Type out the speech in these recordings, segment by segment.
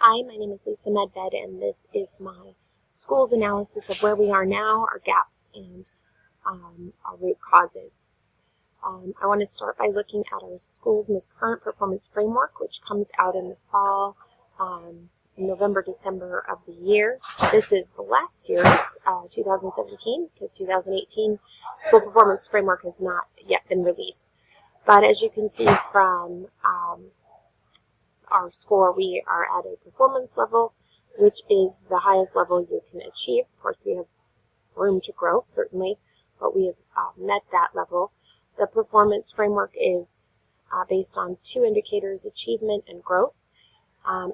Hi, my name is Lisa Medved, and this is my school's analysis of where we are now, our gaps, and our root causes. I want to start by looking at our school's most current performance framework, which comes out in the fall, November, December of the year. This is last year's 2017, because 2018 school performance framework has not yet been released. But as you can see from our score, we are at a performance level, which is the highest level you can achieve. Of course, we have room to grow, certainly, but we have met that level. The performance framework is based on two indicators, achievement and growth.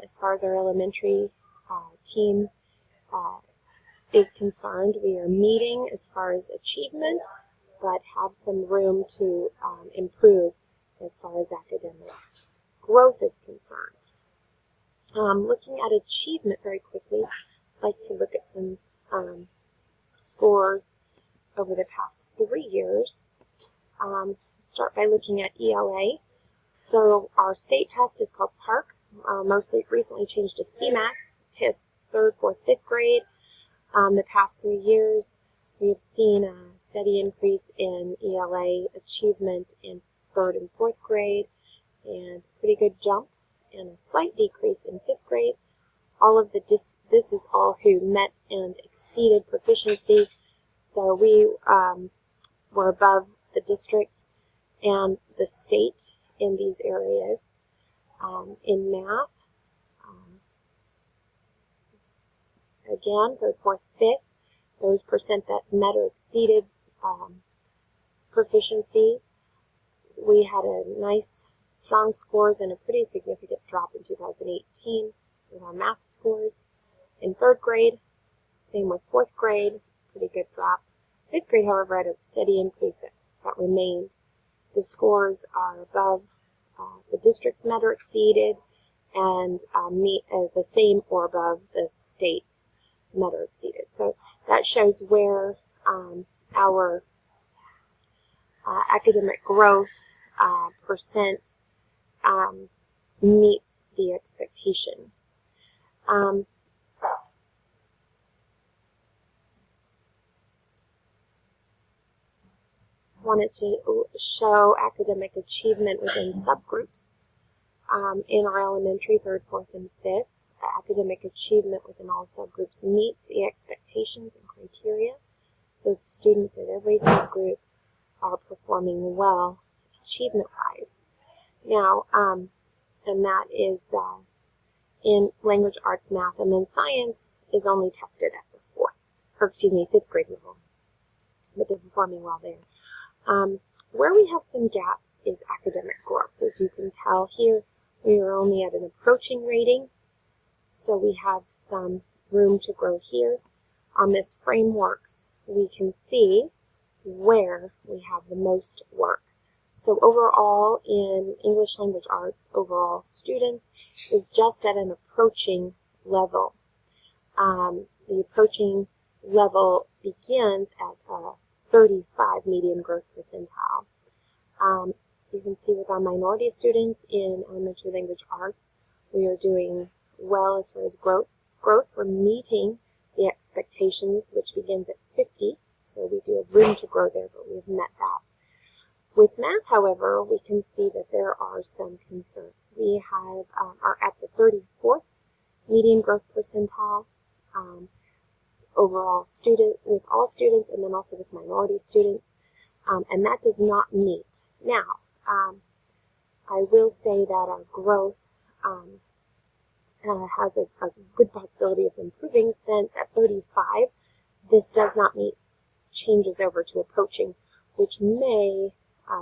As far as our elementary team is concerned, we are meeting as far as achievement, but have some room to improve as far as academic growth is concerned. Looking at achievement very quickly, I'd like to look at some scores over the past 3 years. Start by looking at ELA. So our state test is called PARC, recently changed to CMAS, tests 3rd, 4th, 5th grade. The past 3 years, we have seen a steady increase in ELA achievement in 3rd and 4th grade, and a pretty good jump and a slight decrease in 5th grade. All of this is all who met and exceeded proficiency. So we were above the district and the state in these areas. In math, again, 3rd, 4th, 5th, those percent that met or exceeded proficiency, we had a nice strong scores and a pretty significant drop in 2018 with our math scores. In 3rd grade, same with 4th grade, pretty good drop. 5th grade, however, had a steady increase that remained. The scores are above the district's met or exceeded, and meet the same or above the state's met or exceeded. So that shows where our academic growth percent meets the expectations. Wanted to show academic achievement within subgroups. In our elementary, 3rd, 4th, and 5th, academic achievement within all subgroups meets the expectations and criteria. So the students in every subgroup are performing well achievement-wise. Now, and that is in language, arts, math, and then science is only tested at the 5th grade level, but they're performing well there. Where we have some gaps is academic growth. As you can tell here, we are only at an approaching rating, so we have some room to grow here. On this frameworks, we can see where we have the most work. So overall, in English language arts, overall students is just at an approaching level. The approaching level begins at a 35 median growth percentile. You can see with our minority students in elementary language arts, we are doing well as far as growth. We're meeting the expectations, which begins at 50. So we do have room to grow there, but we have met that. With math, however, we can see that there are some concerns. We have are at the 34th median growth percentile overall with all students, and then also with minority students, and that does not meet. Now, I will say that our growth has a good possibility of improving, since at 35, this does not meet, changes over to approaching, which may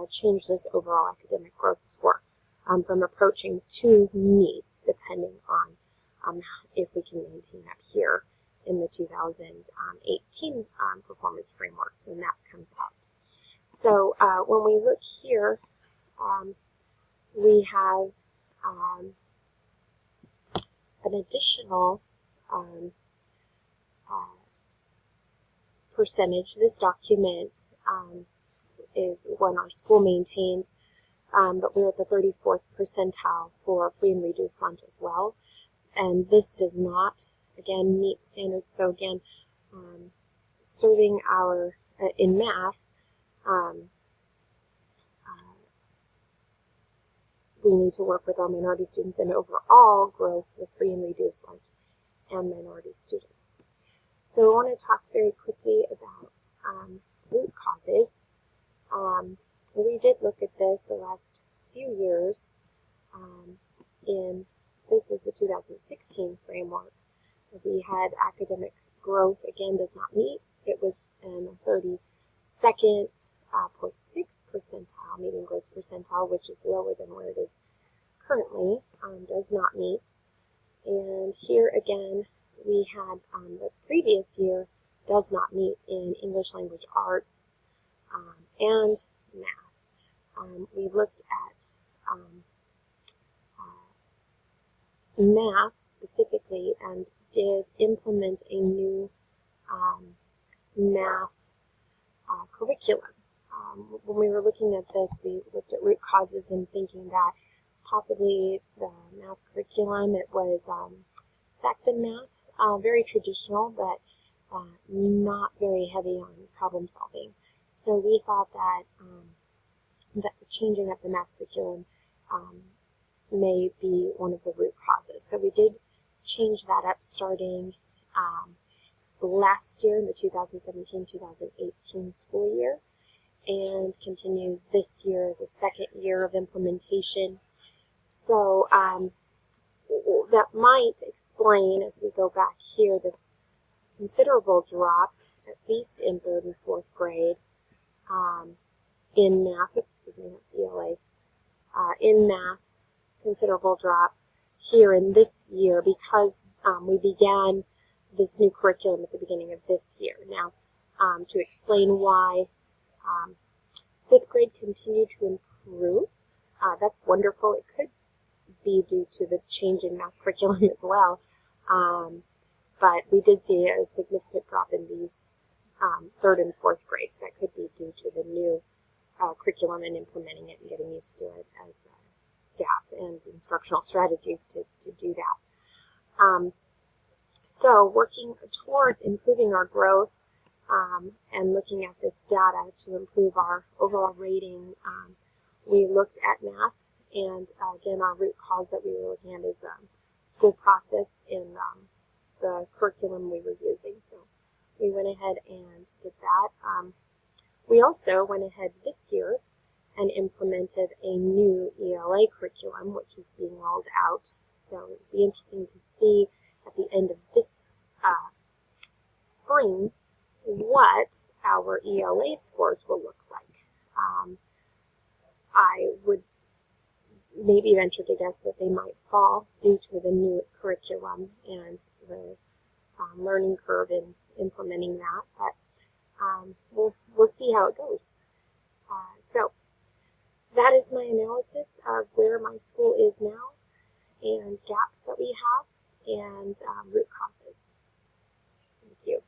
change this overall academic growth score from approaching to meets, depending on if we can maintain that here in the 2018 performance frameworks when that comes out. So when we look here, we have an additional percentage. This document is one our school maintains, but we're at the 34th percentile for free and reduced lunch as well. and this does not, again, meet standards. So again, serving our, in math, we need to work with our minority students and overall growth with free and reduced lunch and minority students. So I want to talk very quickly about root causes. We did look at this the last few years this is the 2016 framework. We had academic growth, again, does not meet. It was in the 32nd 0.6 percentile, median growth percentile, which is lower than where it is currently, does not meet. And here again, we had the previous year does not meet in English language arts and math. We looked at math specifically and did implement a new math curriculum. When we were looking at this, we looked at root causes and thinking that it's possibly the math curriculum. It was Saxon math, very traditional, but not very heavy on problem solving. So we thought that that changing up the math curriculum may be one of the root causes. So we did change that up starting last year in the 2017-2018 school year, and continues this year as a second year of implementation. So that might explain, as we go back here, this considerable drop, at least in 3rd and 4th grade, in math. Excuse me, that's ELA. In math, considerable drop here in this year because we began this new curriculum at the beginning of this year. Now, to explain why 5th grade continued to improve, that's wonderful. It could be due to the change in math curriculum as well, but we did see a significant drop in these 3rd and 4th grades. That could be due to the new curriculum and implementing it and getting used to it as staff and instructional strategies to do that. So working towards improving our growth and looking at this data to improve our overall rating, we looked at math, and again, our root cause that we were looking at is school process in the curriculum we were using. So we went ahead and did that. We also went ahead this year and implemented a new ELA curriculum, which is being rolled out. So it'll be interesting to see at the end of this spring what our ELA scores will look like. I would maybe venture to guess that they might fall due to the new curriculum and the learning curve in implementing that, but we'll see how it goes. So that is my analysis of where my school is now and gaps that we have and root causes. Thank you.